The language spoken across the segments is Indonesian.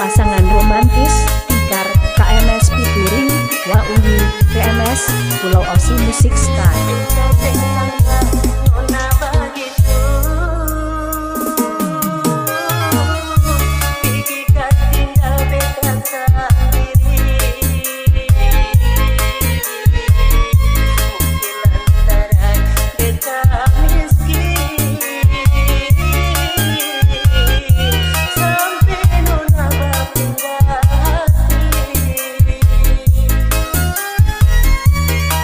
pasangan romantis Ikar Kms featuring Lagu Joget Pulau Osi Musik Style. Nona Bagitu Bagikan tinggal beta sendiri. Mungkin lantaran beta miskin sampai Nona berpindah hati.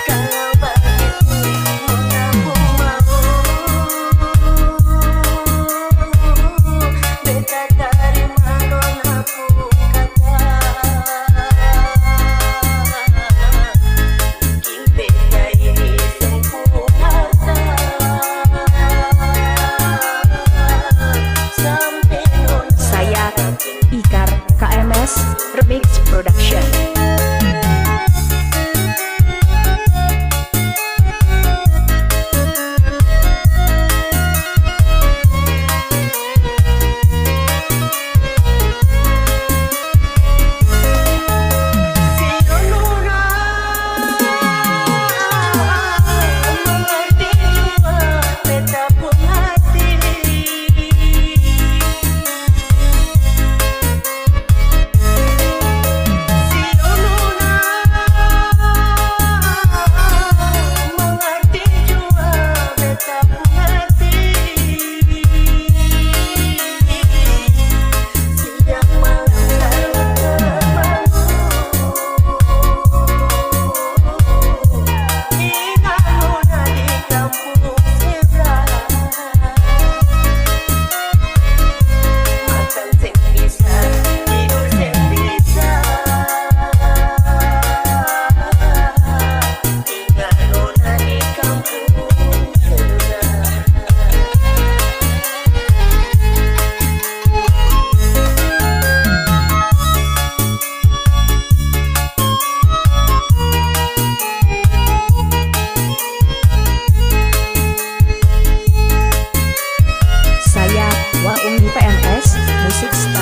Kalau begitu Nona pun mau beta terima Nona pun kata. Mungkin beta ini sempurna sampai Nona Saya Ikar Kms Remix Production. Sio Nona mengerti jua beta pun hati. Sio Nona mengerti jua beta pun hati. Siang malam selalu terbangun ingat Nona di kampung seberang. Makan seng bisa, tidur seng bisa. Ingat Nona di kampung seberang. Saya Lagu PMS Musik Style.